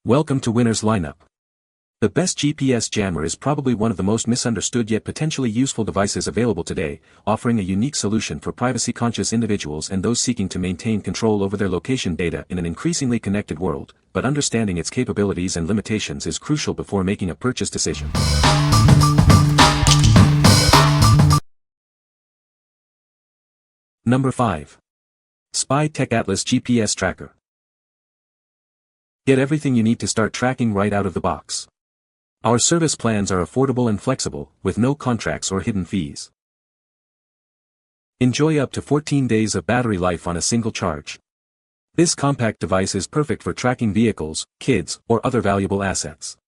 Welcome to Winner's Lineup. The best GPS jammer is probably one of the most misunderstood yet potentially useful devices available today, offering a unique solution for privacy-conscious individuals and those seeking to maintain control over their location data in an increasingly connected world, but understanding its capabilities and limitations is crucial before making a purchase decision. Number 5. Tec Atlas GPS Tracker. Get everything you need to start tracking right out of the box. Our service plans are affordable and flexible, with no contracts or hidden fees. Enjoy up to 14 days of battery life on a single charge. This compact device is perfect for tracking vehicles, kids, or other valuable assets.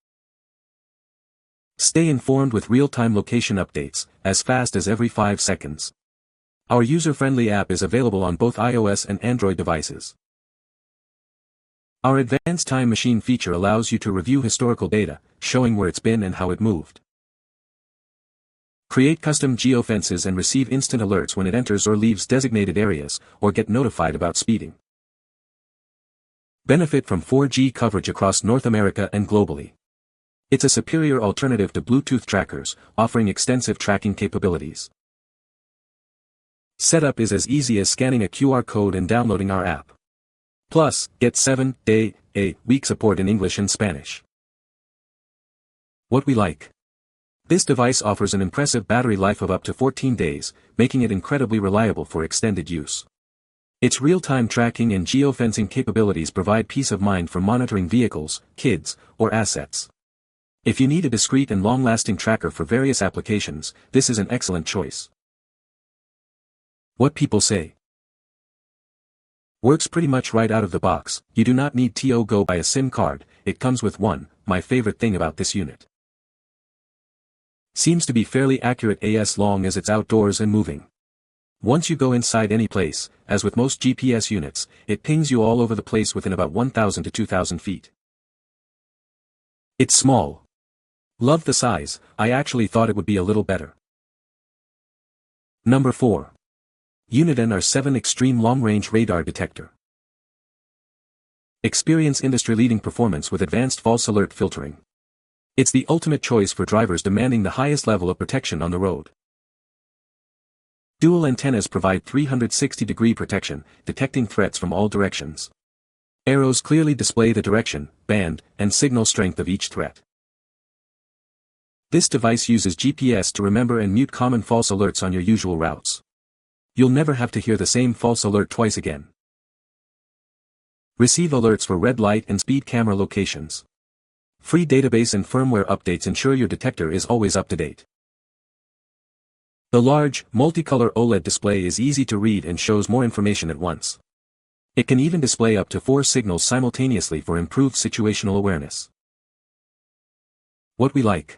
Stay informed with real-time location updates, as fast as every 5 seconds. Our user-friendly app is available on both iOS and Android devices. Our advanced time machine feature allows you to review historical data, showing where it's been and how it moved. Create custom geofences and receive instant alerts when it enters or leaves designated areas, or get notified about speeding. Benefit from 4G coverage across North America and globally. It's a superior alternative to Bluetooth trackers, offering extensive tracking capabilities. Setup is as easy as scanning a QR code and downloading our app. Plus, get 7-day-a-week support in English and Spanish. What we like. This device offers an impressive battery life of up to 14 days, making it incredibly reliable for extended use. Its real-time tracking and geofencing capabilities provide peace of mind for monitoring vehicles, kids, or assets. If you need a discreet and long-lasting tracker for various applications, this is an excellent choice. What people say. Works pretty much right out of the box. You do not need to go buy a SIM card, it comes with one. My favorite thing about this unit. Seems to be fairly accurate as long as it's outdoors and moving. Once you go inside any place, as with most GPS units, it pings you all over the place within about 1,000 to 2,000 feet. It's small. Love the size. I actually thought it would be a little better. Number 4. Uniden R7 Extreme Long-Range Radar Detector. Experience industry-leading performance with advanced false alert filtering. It's the ultimate choice for drivers demanding the highest level of protection on the road. Dual antennas provide 360-degree protection, detecting threats from all directions. Arrows clearly display the direction, band, and signal strength of each threat. This device uses GPS to remember and mute common false alerts on your usual routes. You'll never have to hear the same false alert twice again. Receive alerts for red light and speed camera locations. Free database and firmware updates ensure your detector is always up to date. The large, multicolor OLED display is easy to read and shows more information at once. It can even display up to 4 signals simultaneously for improved situational awareness. What we like.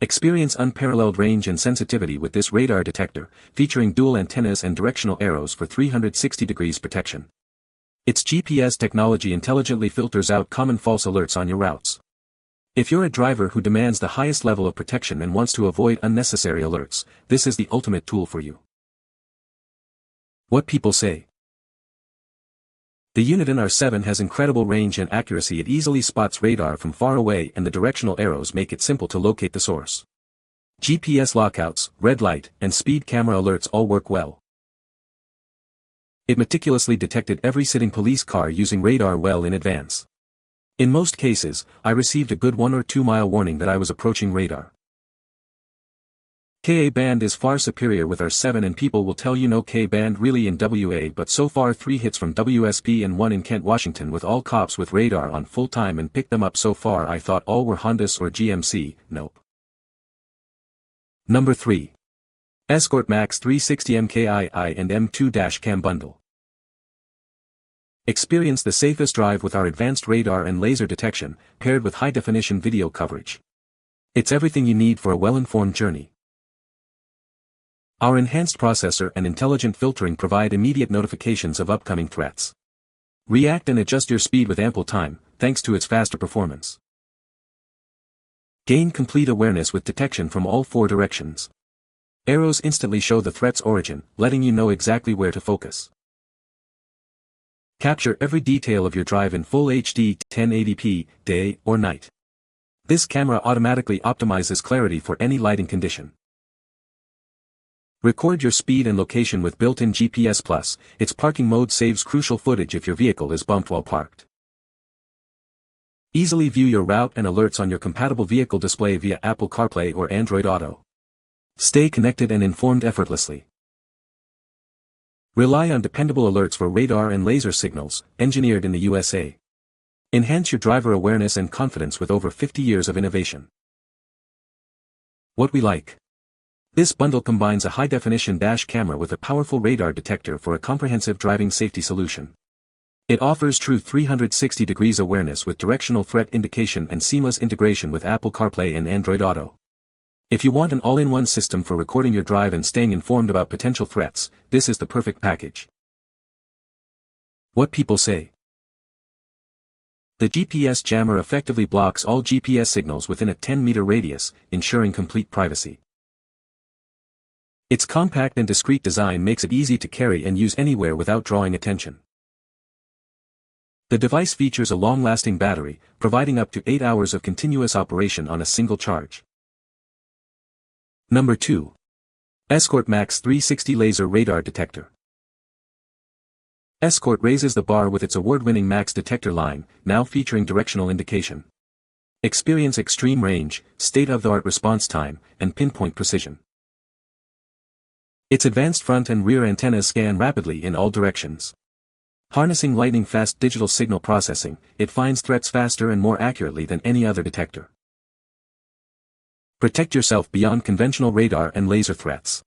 Experience unparalleled range and sensitivity with this radar detector, featuring dual antennas and directional arrows for 360 degrees protection. Its GPS technology intelligently filters out common false alerts on your routes. If you're a driver who demands the highest level of protection and wants to avoid unnecessary alerts, this is the ultimate tool for you. What people say. The Uniden R7 has incredible range and accuracy. It easily spots radar from far away and the directional arrows make it simple to locate the source. GPS lockouts, red light, and speed camera alerts all work well. It meticulously detected every sitting police car using radar well in advance. In most cases, I received a good 1 or 2 mile warning that I was approaching radar. Ka-band is far superior with R7 and people will tell you no K-band really in WA, but so far 3 hits from WSP and 1 in Kent, Washington with all cops with radar on full time and picked them up so far. I thought all were Hondas or GMC, nope. Number 3. Escort Max 360 MKII and M2 Cam Bundle. Experience the safest drive with our advanced radar and laser detection, paired with high-definition video coverage. It's everything you need for a well-informed journey. Our enhanced processor and intelligent filtering provide immediate notifications of upcoming threats. React and adjust your speed with ample time, thanks to its faster performance. Gain complete awareness with detection from all 4 directions. Arrows instantly show the threat's origin, letting you know exactly where to focus. Capture every detail of your drive in full HD 1080p, day or night. This camera automatically optimizes clarity for any lighting condition. Record your speed and location with built-in GPS Plus. Its parking mode saves crucial footage if your vehicle is bumped while parked. Easily view your route and alerts on your compatible vehicle display via Apple CarPlay or Android Auto. Stay connected and informed effortlessly. Rely on dependable alerts for radar and laser signals, engineered in the USA. Enhance your driver awareness and confidence with over 50 years of innovation. What we like. This bundle combines a high-definition dash camera with a powerful radar detector for a comprehensive driving safety solution. It offers true 360 degrees awareness with directional threat indication and seamless integration with Apple CarPlay and Android Auto. If you want an all-in-one system for recording your drive and staying informed about potential threats, this is the perfect package. What people say. The GPS jammer effectively blocks all GPS signals within a 10-meter radius, ensuring complete privacy. Its compact and discreet design makes it easy to carry and use anywhere without drawing attention. The device features a long-lasting battery, providing up to 8 hours of continuous operation on a single charge. Number 2. Escort Max 360 Laser Radar Detector. Escort raises the bar with its award-winning Max detector line, now featuring directional indication. Experience extreme range, state-of-the-art response time, and pinpoint precision. Its advanced front and rear antennas scan rapidly in all directions. Harnessing lightning-fast digital signal processing, it finds threats faster and more accurately than any other detector. Protect yourself beyond conventional radar and laser threats.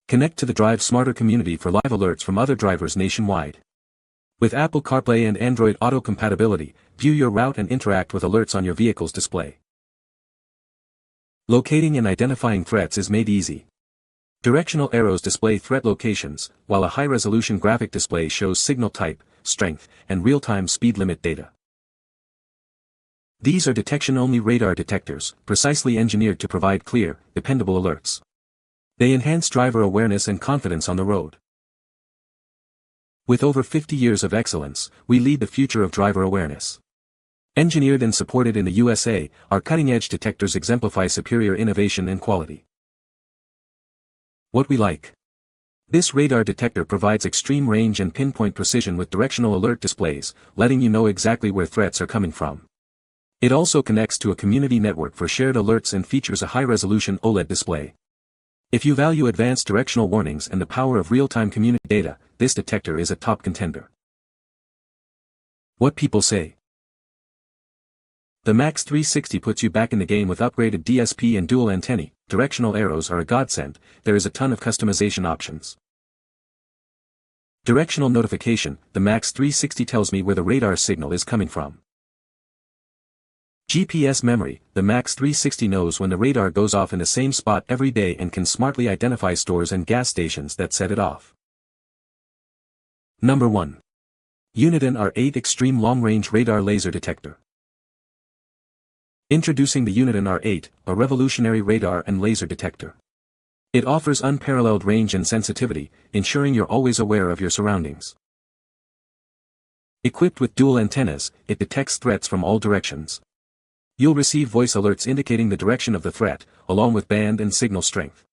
Connect to the Drive Smarter community for live alerts from other drivers nationwide. With Apple CarPlay and Android Auto compatibility, view your route and interact with alerts on your vehicle's display. Locating and identifying threats is made easy. Directional arrows display threat locations, while a high-resolution graphic display shows signal type, strength, and real-time speed limit data. These are detection-only radar detectors, precisely engineered to provide clear, dependable alerts. They enhance driver awareness and confidence on the road. With over 50 years of excellence, we lead the future of driver awareness. Engineered and supported in the USA, our cutting-edge detectors exemplify superior innovation and quality. What we like. This radar detector provides extreme range and pinpoint precision with directional alert displays, letting you know exactly where threats are coming from. It also connects to a community network for shared alerts and features a high-resolution OLED display. If you value advanced directional warnings and the power of real-time community data, this detector is a top contender. What people say. The Max 360 puts you back in the game with upgraded DSP and dual antennae. Directional arrows are a godsend. There is a ton of customization options. Directional notification. The Max 360 tells me where the radar signal is coming from. GPS memory. The Max 360 knows when the radar goes off in the same spot every day and can smartly identify stores and gas stations that set it off. Number 1. Uniden R8 Extreme Long Range Radar Laser Detector. Introducing the Uniden R8, a revolutionary radar and laser detector. It offers unparalleled range and sensitivity, ensuring you're always aware of your surroundings. Equipped with dual antennas, it detects threats from all directions. You'll receive voice alerts indicating the direction of the threat, along with band and signal strength.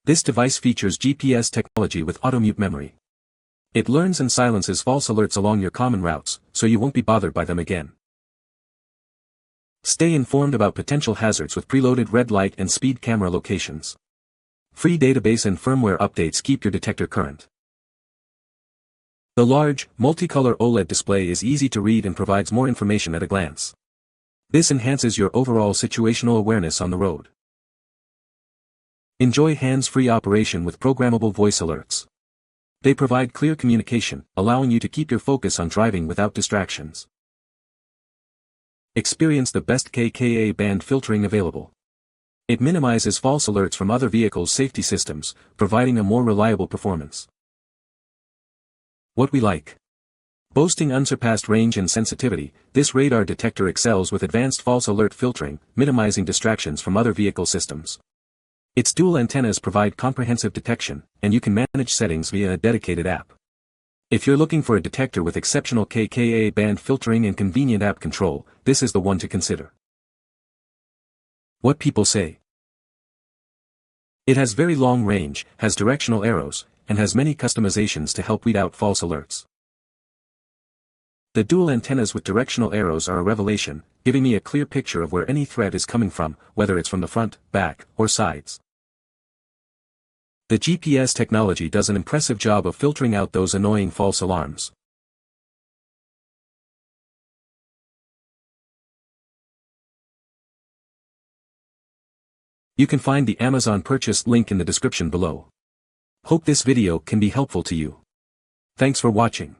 This device features GPS technology with auto-mute memory. It learns and silences false alerts along your common routes, so you won't be bothered by them again. Stay informed about potential hazards with preloaded red light and speed camera locations. Free database and firmware updates keep your detector current. The large, multicolor OLED display is easy to read and provides more information at a glance. This enhances your overall situational awareness on the road. Enjoy hands-free operation with programmable voice alerts. They provide clear communication, allowing you to keep your focus on driving without distractions. Experience the best KKA band filtering available. It minimizes false alerts from other vehicles' safety systems, providing a more reliable performance. What we like. Boasting unsurpassed range and sensitivity, this radar detector excels with advanced false alert filtering, minimizing distractions from other vehicle systems. Its dual antennas provide comprehensive detection, and you can manage settings via a dedicated app. If you're looking for a detector with exceptional KKA band filtering and convenient app control, this is the one to consider. What people say. It has very long range, has directional arrows, and has many customizations to help weed out false alerts. The dual antennas with directional arrows are a revelation, giving me a clear picture of where any threat is coming from, whether it's from the front, back, or sides. The GPS technology does an impressive job of filtering out those annoying false alarms. You can find the Amazon purchase link in the description below. Hope this video can be helpful to you. Thanks for watching.